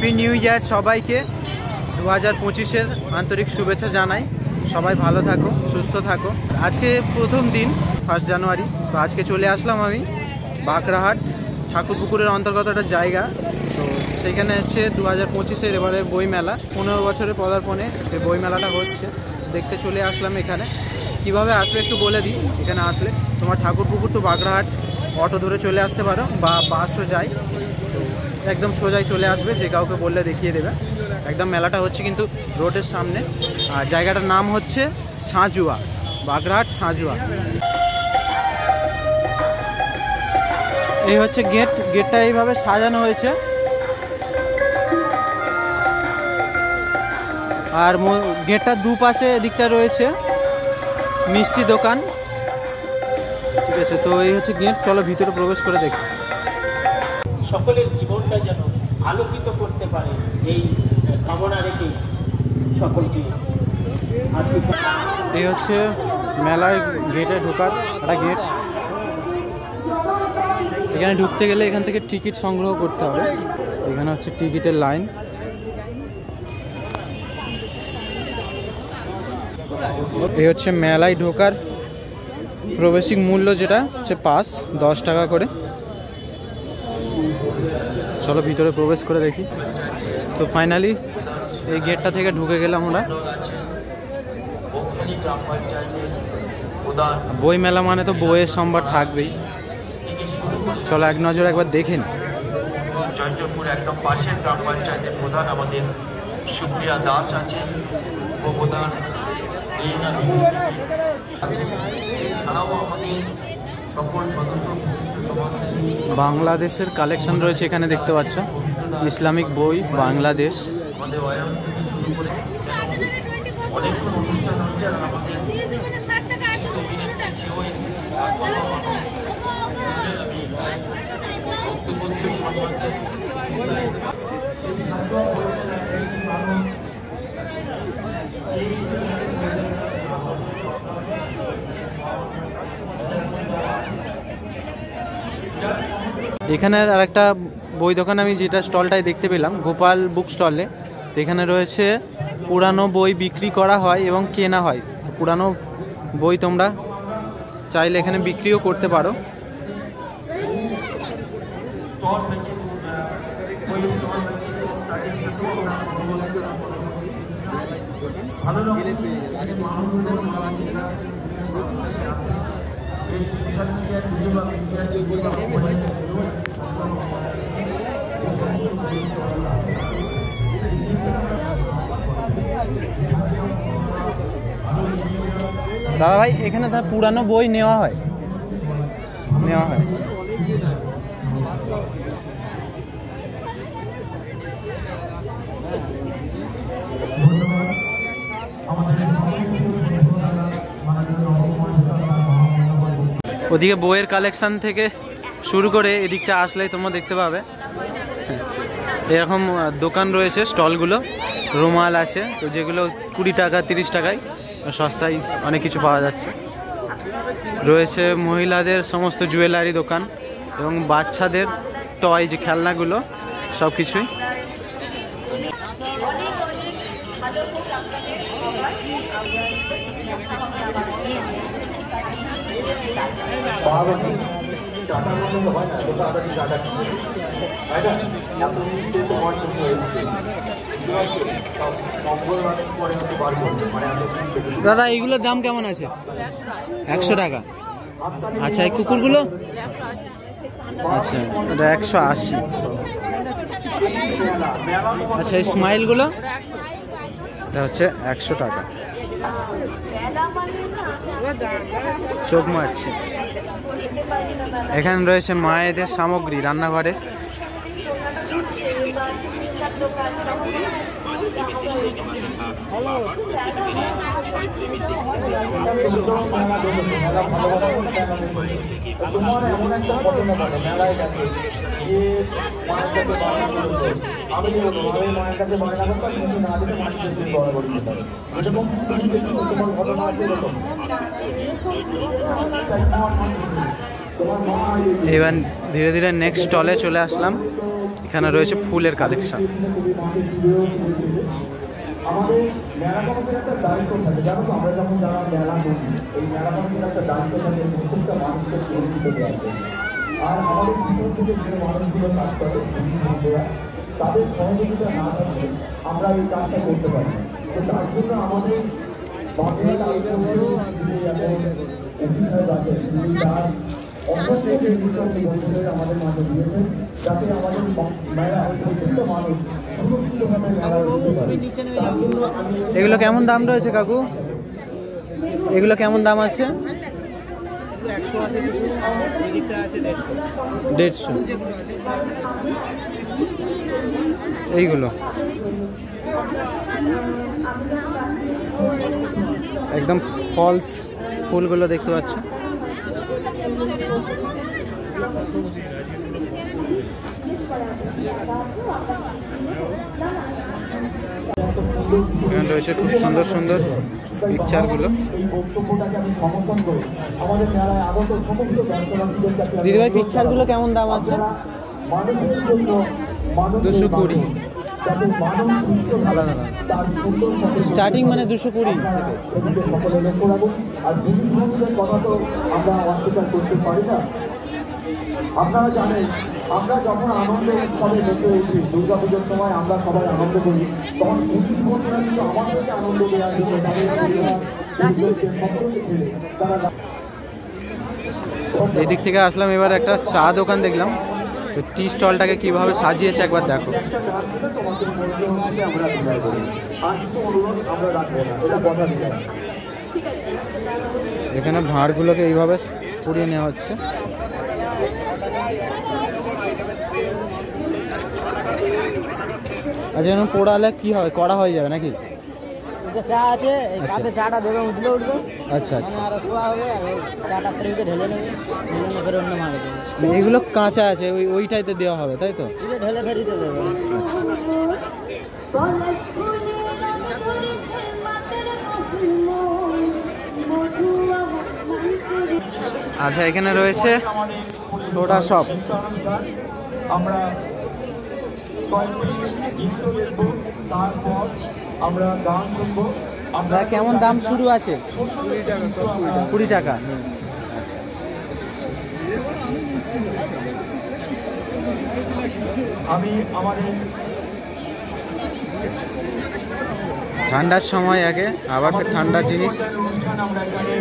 Happy new year সবাইকে। 2025-এর আন্তরিক শুভেচ্ছা জানাই। সবাই ভালো থাকো, সুস্থ থাকো। আজকে প্রথম দিন, 1 জানুয়ারি। তো আজকে চলে আসলাম আমি বাঁকড়াহাট, ঠাকুরপুকুরের অন্তর্গত একটা জায়গা। তো সেখানে হচ্ছে 2025-এর এবারে বইমেলা, 15 বছরের পদার্পণে এই বইমেলাটা হচ্ছে। দেখতে চলে আসলাম এখানে। কিভাবে আসবে একটু বলে দিই। এখানে আসলে তোমার ঠাকুরপুকুর টু বাঁকড়াহাট অটো ধরে চলে আসতে পারো, বা বাসও যায়। তো একদম সোজাই চলে আসবে, যে কাউকে বললে দেখিয়ে দেবে। একদম মেলাটা হচ্ছে কিন্তু রোডের সামনে। আর জায়গাটার নাম হচ্ছে সাঁজুয়া, বাঁকড়াহাট সাঁজুয়া। এই হচ্ছে গেটটা এইভাবে সাজানো হয়েছে। আর গেটটার দুপাশে এদিকটা রয়েছে মিষ্টি দোকান। ঠিক আছে, তো এই হচ্ছে গেট। চলো ভিতরে প্রবেশ করে দেখি। সকলের জীবনটা যেন আলোকিত করতে পারে এই কামনা রেখে সকলকে। এই হচ্ছে মেলার গেটে ঢোকার একটা গেট। এখানে ঢুকতে গেলে এখান থেকে টিকিট সংগ্রহ করতে হবে। এখানে হচ্ছে টিকিটের লাইন। এই হচ্ছে মেলায় ঢোকার প্রবেশিক মূল্য, যেটা হচ্ছে পাস 10 টাকা করে। চলো ভিতরে প্রবেশ করে দেখি। তো ফাইনালি এই গেটটা থেকে ঢুকে গেলাম আমরা। বই মেলা মানে তো বইয়ের সম্ভার থাকবেই। চলো এক নজর একবার দেখেন। জয়ন্তপুর একদম পাশের গ্রাম পঞ্চায়েতের প্রধান আমাদের সুপ্রিয়া দাস আছে, উপপ্রধান বাংলাদেশের কালেকশন রয়েছে এখানে, দেখতে পাচ্ছ। ইসলামিক বই, বাংলাদেশ। এখানে আর একটা বই দোকান আমি যেটা স্টলটায় দেখতে পেলাম, গোপাল বুক স্টলে। এখানে রয়েছে পুরানো বই বিক্রি করা হয় এবং কেনা হয়। পুরানো বই তোমরা চাইলে এখানে বিক্রিও করতে পারো। দাদা ভাই, এখানে তার পুরানো বই নেওয়া হয়? ওদিকে বইয়ের কালেকশন থেকে শুরু করে এদিকটা আসলেই তোমরা দেখতে পাবে এরকম দোকান রয়েছে, স্টলগুলো। রুমাল আছে, তো যেগুলো 20 টাকা 30 টাকায় সস্তায় অনেক কিছু পাওয়া যাচ্ছে। রয়েছে মহিলাদের সমস্ত জুয়েলারি দোকান এবং বাচ্চাদের টয়, যে খেলনাগুলো, সব কিছুই। দাদা এইগুলোর দাম কেমন আছে? 100 টাকা। আচ্ছা, এই কুকুরগুলো? আচ্ছা, এটা 180। আচ্ছা, এই স্মাইলগুলো? এটা হচ্ছে 100 টাকা। চোখ মারছে। এখানে রয়েছে মায়েদের সামগ্রী, রান্নাঘরের। এবার ধীরে ধীরে নেক্সট স্টলে চলে আসলাম। এখানে রয়েছে ফুলের কালেকশন। আমাদের মেলা কমিটির একটা দায়িত্ব থাকে, জানো তো, আমরা যখন যারা মেলা করি এই মেলা কমিটির একটা দায়িত্ব থাকে প্রত্যেকটা মানুষকে পরিচিত দেওয়ার জন্য। আর আমাদের ভিতর থেকে যে মানুষগুলো কাজ করে বন্ধুরা, তাদের সহযোগিতা না থাকলে আমরা এই কাজটা করতে পারি না। তো তার জন্য আমাদের বাংলার আমাদের মাঝে দিয়েছেন, যাতে আমাদের মেলা প্রত্যেকটা মানুষ সুরক্ষিতভাবে মেলা করতে পারে। তার জন্য আমি এগুলো কেমন দাম রয়েছে কাকু? এগুলো কেমন দাম আছে? 100 আছে, এদিকটা আছে 150। 150। এইগুলো একদম ফলস ফুলগুলো দেখতে পাচ্ছ। এখানে রয়েছে খুব সুন্দর সুন্দর পিকচারগুলো। এই বক্তব্যটাকে আমি সমর্থন করি। আমাদের মেলায় আগত সমস্ত দর্শনার্থীদের কাছে দিদিভাই পিকচারগুলো কেমন দাম আছে? মানুষের জন্য 220। যাতে মানব সুস্থ আলাদা তার সুন্দর স্টার্টিং মানে 220 থেকে। এদিকে সকলে লক্ষ্য রাখুন। আর জিনিস বন্ধুদের কথা তো আমরা অস্বীকার করতে পারি না। আপনারা জানেন, আমরা যখন আনন্দ উৎসবে বসে উঠি, দুর্গা পুজোর সময় আমরা সবাই আনন্দ করি, তখন পুলিশ বন্ধুরা কিন্তু আমাদেরকে আনন্দ দেওয়ার জন্য তারা এদিক থেকে আসলাম, এবার একটা চা দোকান দেখলাম। তো টি স্টলটাকে কিভাবে সাজিয়েছে একবার দেখো। একটা গান শুনে তোমাদের মধ্যে হচ্ছে আমরা বিদায় করি। আর কিছু অনুরোধ আমরা রাখবো না, এটা কথা দিলাম। এখানে ভাঁড়গুলোকে এইভাবে পুড়িয়ে নেওয়া হচ্ছে। আচ্ছা, এরকম পোড়ালে কি হবে? কড়া হয়ে যাবে নাকি? চা আছে, আচ্ছা। চাটা দেবে, উঠলে উঠবে, আচ্ছা আচ্ছা। আর খোয়া হবে, আর চাটা ফ্রিজে ঢেলে নেবে, ঢেলে নিয়ে ফের অন্য মারে দেবে। এগুলো কাঁচা আছে, ওইটাইতে দেওয়া হবে তাই তো? ঢেলে ফেরিতে দেবে। আচ্ছা, এখানে রয়েছে সোডা শপ। আমরা তারপর আমরা গান শুনবো। দাদা, কেমন দাম শুরু আছে? 20 টাকা। আমি আমাদের ঠান্ডার সময় আগে আবার ফের ঠান্ডার জিনিস। অনুষ্ঠান আমরা এখানে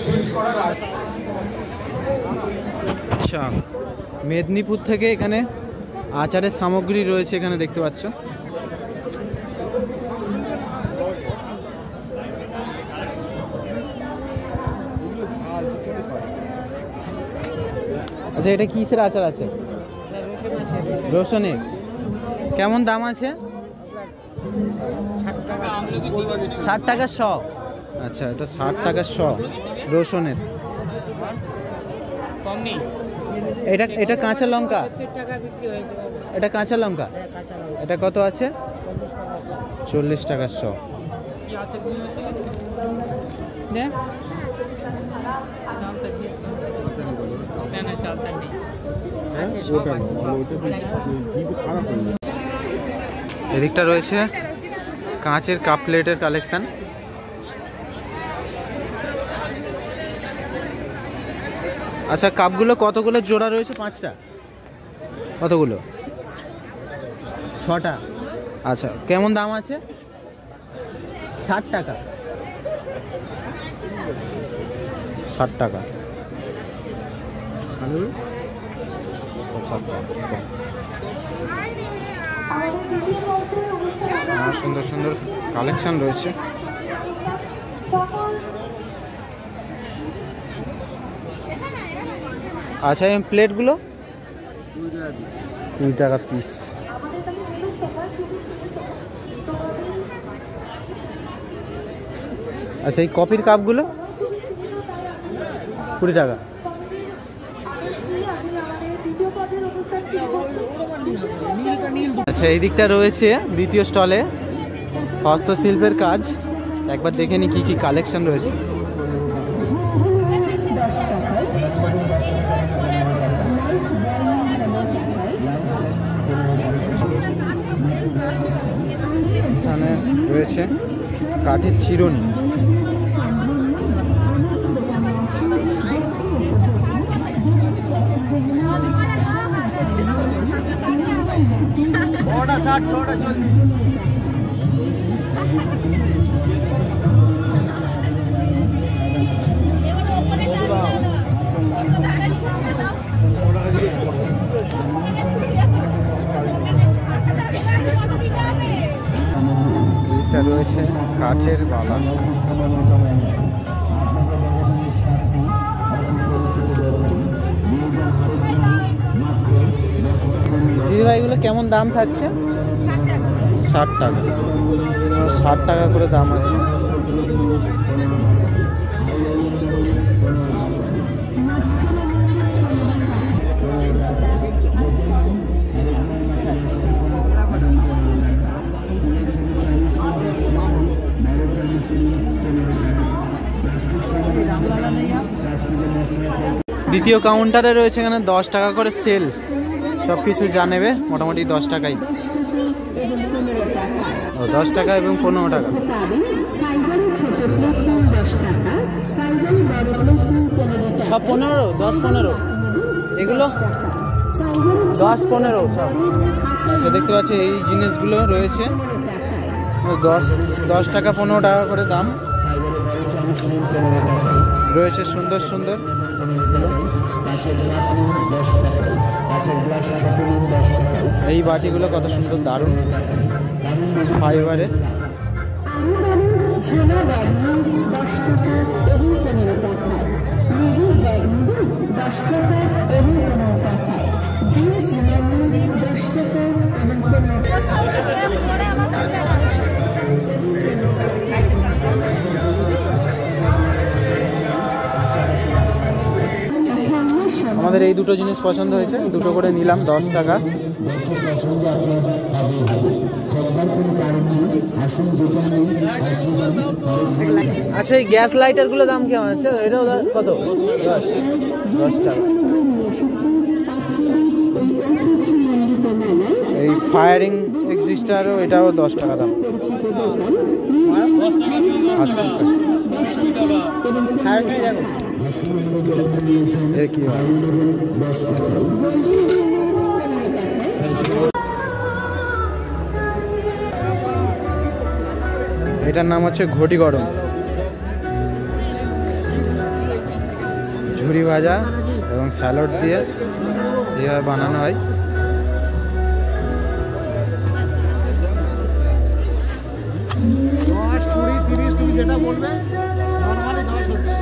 শেষ করার আগে আচ্ছা, মেদিনীপুর থেকে এখানে আচারের সামগ্রী রয়েছে, এখানে দেখতে পাচ্ছ। আচ্ছা, এটা কিসের আচার আছে? রসুনের। কেমন দাম আছে? 60 টাকা শ। আচ্ছা, এটা 60 টাকা শ রসুনের। এটা এটা কাঁচা লঙ্কা। এটা কাঁচা লঙ্কা। এটা কত আছে? 40 টাকা শ। এদিকটা রয়েছে কাঁচের কাপ প্লেটের কালেকশন। আচ্ছা, কাপগুলো কতগুলো জোড়া রয়েছে? 5টা। কতগুলো? 6টা। আচ্ছা, কেমন দাম আছে? 60 টাকা। 60 টাকা। সুন্দর সুন্দর কালেকশন রয়েছে। আচ্ছা, এই প্লেটগুলো 2 টাকা পিস। আচ্ছা, এই কফির কাপগুলো 20 টাকা। আচ্ছা, এই দিকটা রয়েছে দ্বিতীয় স্টলে হস্তশিল্পের কাজ। একবার দেখে নি কি কি কালেকশন রয়েছে। রয়েছে কাঠের চিরুনি। এটা রয়েছে কাঠের বালা। দিদিভাই এগুলো কেমন দাম থাকছে? 60 টাকা। 60 টাকা করে দাম আছে। দ্বিতীয় কাউন্টারে রয়েছে এখানে 10 টাকা করে সেল, সব কিছু যা নেবে মোটামুটি 10 টাকাই। 10 টাকা এবং 15 টাকা। সব 15, 10, 15 এগুলো 10, 15 সব। আচ্ছা দেখতে পাচ্ছি এই জিনিসগুলো রয়েছে 10 টাকা 15 টাকা করে দাম রয়েছে। সুন্দর সুন্দর এই বাটিগুলো কত সুন্দর, দারুণ ফাইবারের। আমাদের এই দুটো জিনিস পছন্দ হয়েছে, দুটো করে নিলাম 10 টাকা। আচ্ছা এই গ্যাস লাইটারগুলো দাম কেমন আছে? এটাও কত? 10 টাকা। এই ফায়ারিং এক্সিস্টারও এটাও 10 টাকা দাম। আচ্ছা কি হয়? এটার নাম হচ্ছে ঘটি গরম। ঝুরি ভাজা এবং স্যালাড দিয়ে এইভাবে বানানো হয়। যেটা বলবে নরমালি 10 হচ্ছে।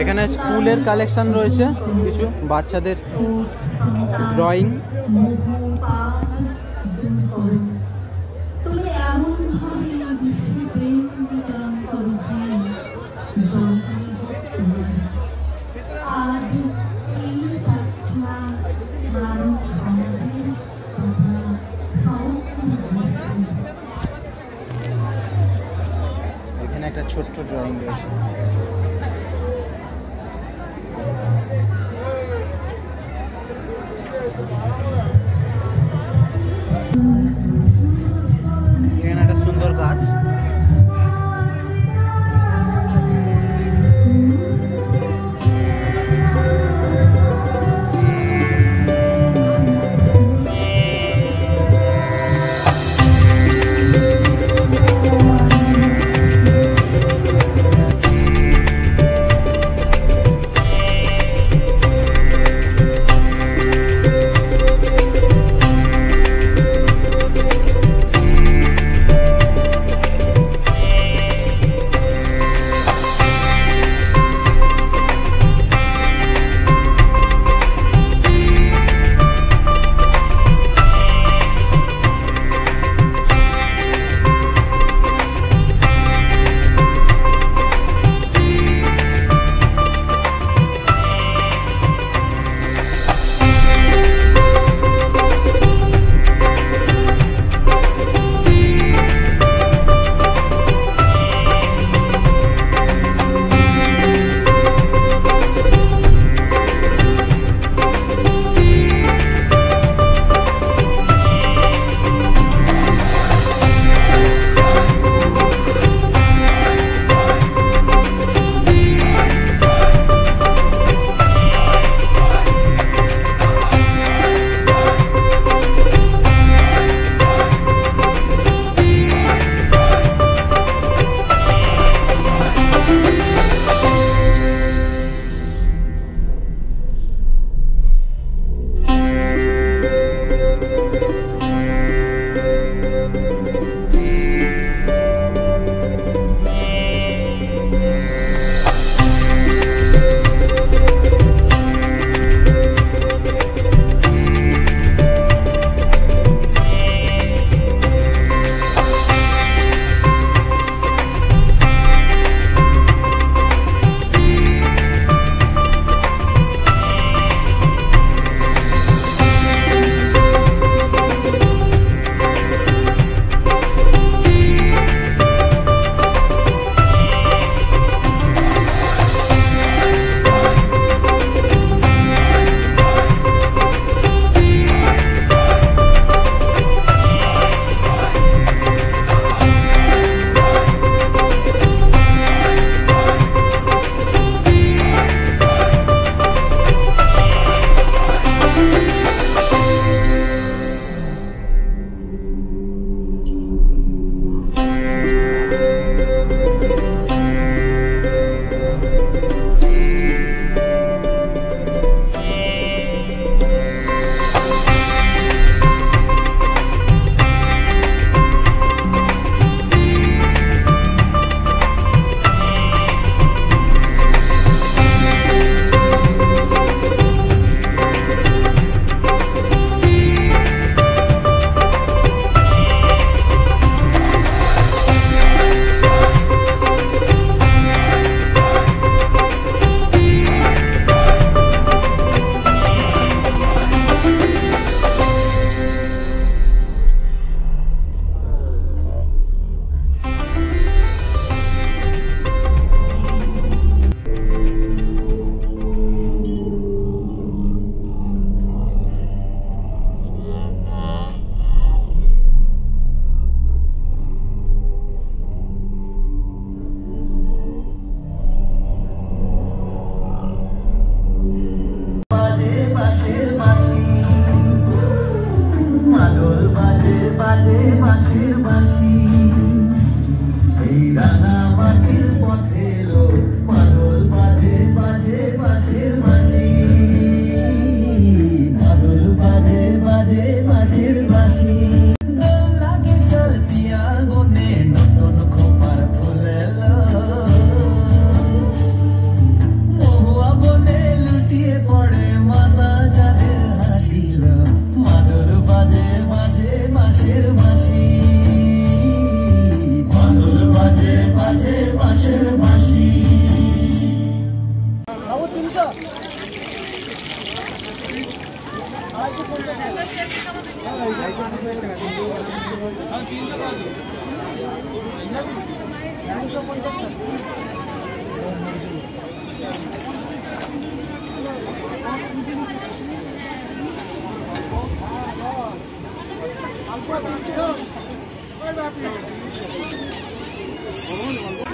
এখানে স্কুলের কালেকশন রয়েছে, কিছু বাচ্চাদের ড্রয়িং। এখানে একটা ছোট্ট ড্রয়িং রয়েছে। এখানে একটা সুন্দর গাছ।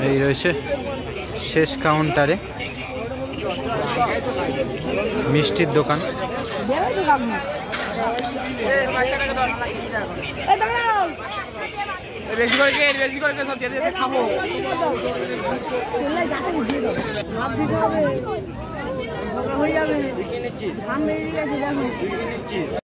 এই রয়েছে শেষ কাউন্টারে মিষ্টির দোকান। বেশি করে সব যেতে খাবো। হয়ে যাবে।